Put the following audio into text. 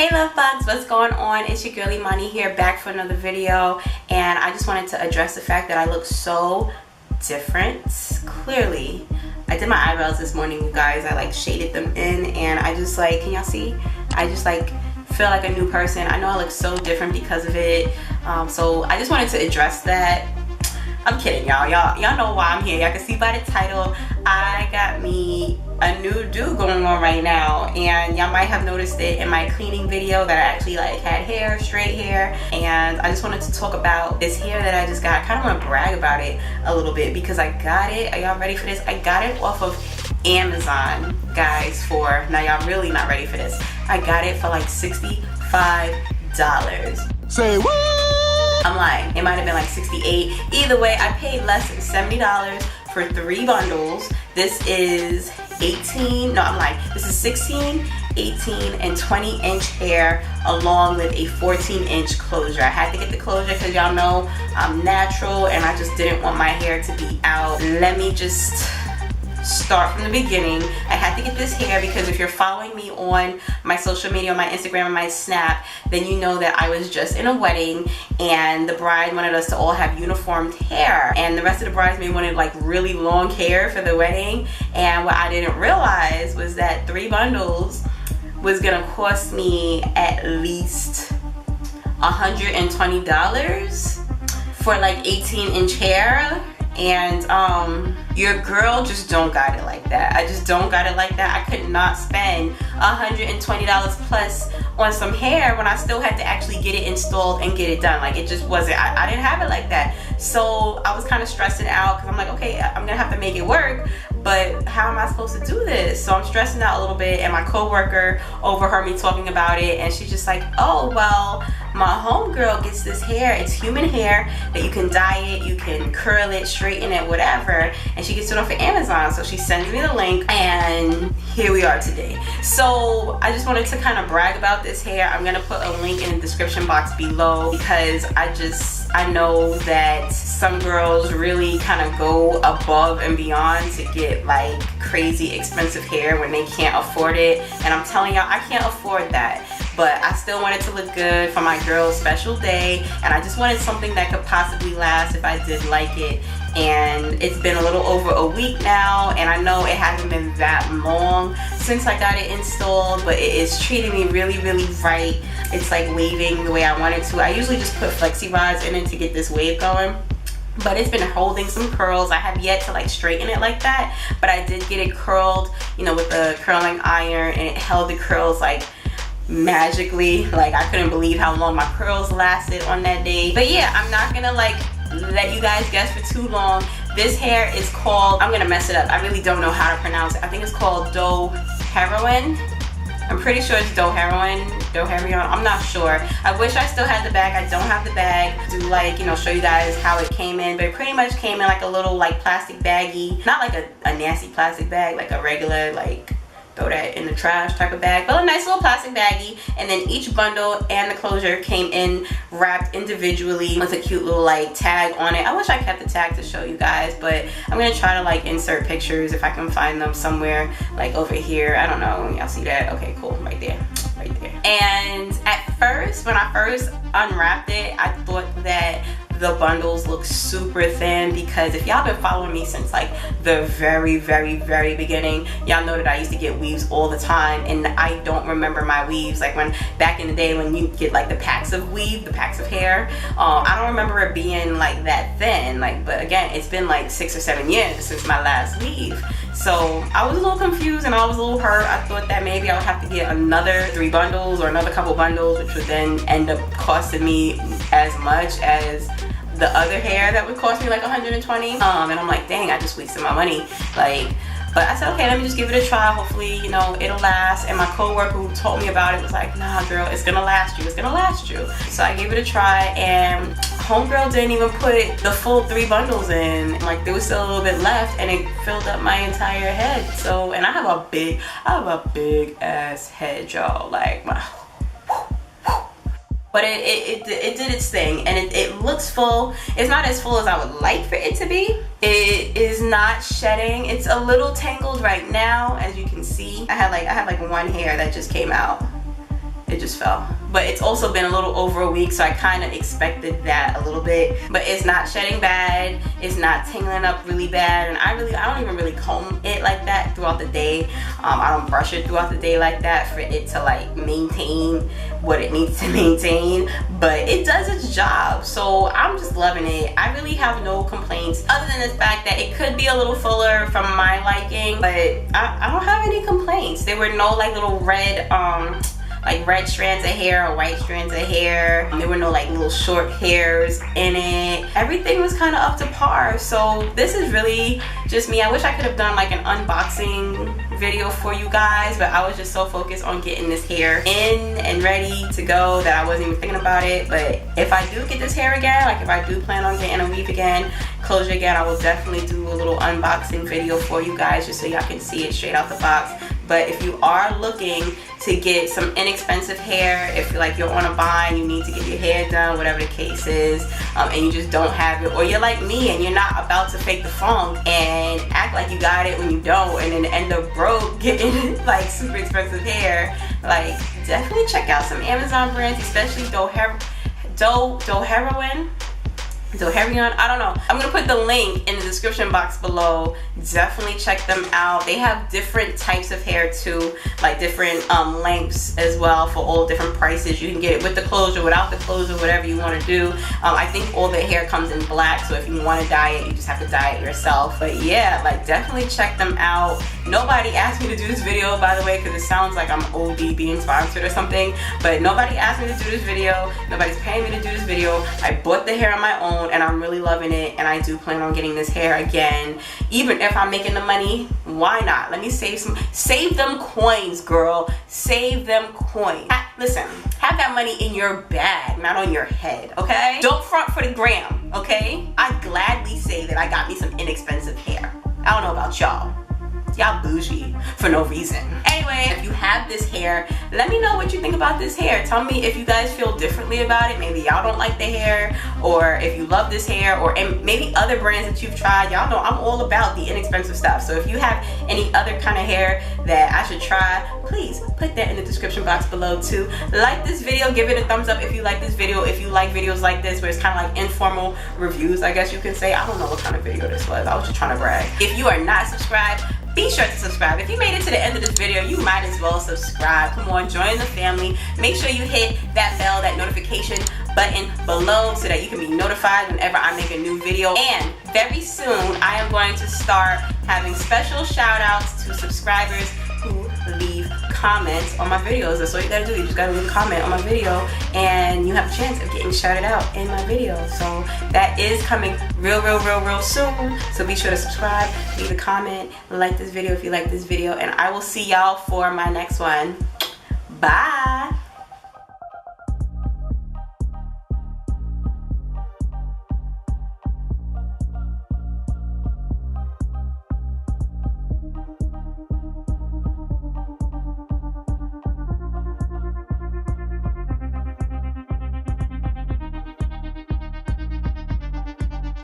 Hey love bugs, what's going on? It's your girl Imani here, back for another video, and I just wanted to address the fact that I look so different. Clearly I did my eyebrows this morning, you guys. I like shaded them in, and I just like, can y'all see? I just like feel like a new person. I know I look so different because of it, so I just wanted to address that. I'm kidding, y'all know why I'm here. Y'all can see by the title, I got me a new do going on right now, and y'all might have noticed it in my cleaning video that I actually like had hair, straight hair, and I just wanted to talk about this hair that I just got. I kind of want to brag about it a little bit because I got it. Are y'all ready for this? I got it off of Amazon, guys, for, now y'all really not ready for this, I got it for like $65. Say what? I'm lying, it might have been like 68. Either way, I paid less than $70 for 3 bundles. This is 18, no, I'm lying. This is 16, 18, and 20-inch hair along with a 14-inch closure. I had to get the closure because y'all know I'm natural and I just didn't want my hair to be out. Let me just start from the beginning. I had to get this hair because if you're following me on my social media, on my Instagram and my Snap, then you know that I was just in a wedding and the bride wanted us to all have uniformed hair, and the rest of the bridesmaids wanted like really long hair for the wedding. And what I didn't realize was that 3 bundles was gonna cost me at least $120 for like 18-inch hair. And your girl just don't got it like that. I just don't got it like that. I could not spend $120 plus on some hair when I still had to actually get it installed and get it done. Like, it just wasn't, I didn't have it like that. So I was kind of stressing out because I'm like, okay, I'm gonna have to make it work, but how am I supposed to do this? So I'm stressing out a little bit, and my coworker overheard me talking about it, and she's just like, oh, well, my homegirl gets this hair. It's human hair that you can dye it, you can curl it, straighten it, whatever, and she gets it off of Amazon. So she sends me the link, and here we are today. So I just wanted to kind of brag about this hair. I'm gonna put a link in the description box below because I know that some girls really kind of go above and beyond to get like crazy expensive hair when they can't afford it, and I'm telling y'all, I can't afford that. But I still wanted to look good for my girl's special day, and I just wanted something that could possibly last if I did like it. And it's been a little over a week now, and I know it hasn't been that long since I got it installed, but it is treating me really, really right. It's like waving the way I want it to. I usually just put flexi rods in it to get this wave going, but it's been holding some curls. I have yet to like straighten it like that, but I did get it curled, you know, with the curling iron, and it held the curls like magically. Like, I couldn't believe how long my curls lasted on that day. But yeah, I'm not gonna like let you guys guess for too long. This hair is called, I'm gonna mess it up, I really don't know how to pronounce it. I think it's called Doheroine. I'm pretty sure it's Doheroine, I'm not sure. I wish I still had the bag. I don't have the bag to like, you know, show you guys how it came in, but it pretty much came in like a little like plastic baggie, not like a nasty plastic bag, like a regular like throw that in the trash type of bag, but a nice little plastic baggie. And then each bundle and the closure came in wrapped individually with a cute little like tag on it. I wish I kept the tag to show you guys, but I'm gonna try to like insert pictures if I can find them somewhere, like over here. I don't know, y'all see that? Okay, cool, right there. And at first, when I first unwrapped it, I thought that the bundles look super thin, because if y'all been following me since like the very beginning, y'all know that I used to get weaves all the time, and I don't remember my weaves like when back in the day when you get like the packs of weave, the packs of hair. I don't remember it being like that thin, like, but again, it's been like 6 or 7 years since my last weave. So I was a little confused and I was a little hurt. I thought that maybe I would have to get another 3 bundles or another couple bundles, which would then end up costing me as much as the other hair that would cost me like $120. And I'm like, dang, I just wasted my money. Like, but I said, okay, let me just give it a try. Hopefully, you know, it'll last. And my coworker who told me about it was like, nah, girl, it's gonna last you. It's gonna last you. So I gave it a try, and homegirl didn't even put the full 3 bundles in. Like, there was still a little bit left, and it filled up my entire head. So, and I have a big ass head, y'all. Like, my. But it did its thing, and it looks full. It's not as full as I would like for it to be. It is not shedding. It's a little tangled right now, as you can see. I have like one hair that just came out. it just fell. But it's also been a little over a week, so I kind of expected that a little bit. But it's not shedding bad, it's not tingling up really bad, and I don't even really comb it like that throughout the day. I don't brush it throughout the day like that for it to like maintain what it needs to maintain, but it does its job, so I'm just loving it. I really have no complaints other than the fact that it could be a little fuller from my liking, but I don't have any complaints. There were no like little red strands of hair or white strands of hair. There were no like little short hairs in it. Everything was kind of up to par. So this is really just me. I wish I could have done like an unboxing video for you guys, but I was just so focused on getting this hair in and ready to go that I wasn't even thinking about it. But if I do get this hair again, like if I do plan on getting a weave again, closure again, I will definitely do a little unboxing video for you guys just so y'all can see it straight out the box. But if you are looking to get some inexpensive hair, if like you're on a bind, you need to get your hair done, whatever the case is, and you just don't have it, or you're like me and you're not about to fake the funk and act like you got it when you don't, and then end up broke getting like super expensive hair, like definitely check out some Amazon brands, especially Doheroine, I don't know. I'm gonna put the link in the description box below. Definitely check them out. They have different types of hair too, like different lengths as well for all different prices. You can get it with the closure, without the closure, whatever you want to do. I think all the hair comes in black, so if you want to dye it, you just have to dye it yourself. But yeah, like definitely check them out. Nobody asked me to do this video, by the way, because it sounds like I'm OD being sponsored or something, but nobody asked me to do this video. Nobody's paying me to do this video. I bought the hair on my own, and I'm really loving it, and I do plan on getting this hair again. Even if I'm making the money, why not? Let me save them coins, girl. Save them coins. Listen, have that money in your bag, not on your head, okay? Don't front for the gram, okay? I gladly say that I got me some inexpensive hair. I don't know about y'all. Y'all bougie for no reason. Anyway, if you have this hair, let me know what you think about this hair. Tell me if you guys feel differently about it. Maybe y'all don't like the hair, or if you love this hair, or maybe other brands that you've tried. Y'all know I'm all about the inexpensive stuff. So if you have any other kind of hair that I should try, please put that in the description box below too. Like this video, give it a thumbs up if you like this video. If you like videos like this where it's kind of like informal reviews, I guess you can say. I don't know what kind of video this was. I was just trying to brag. If you are not subscribed, be sure to subscribe. If you made it to the end of this video, you might as well subscribe. Come on, join the family. Make sure you hit that bell, that notification button below, so that you can be notified whenever I make a new video. And very soon, I am going to start having special shout outs to subscribers who leave comments on my videos. That's all you gotta do. You just gotta leave a comment on my video, and you have a chance of getting shouted out in my video. So that is coming real soon. So be sure to subscribe, leave a comment, like this video if you like this video, and I will see y'all for my next one. Bye.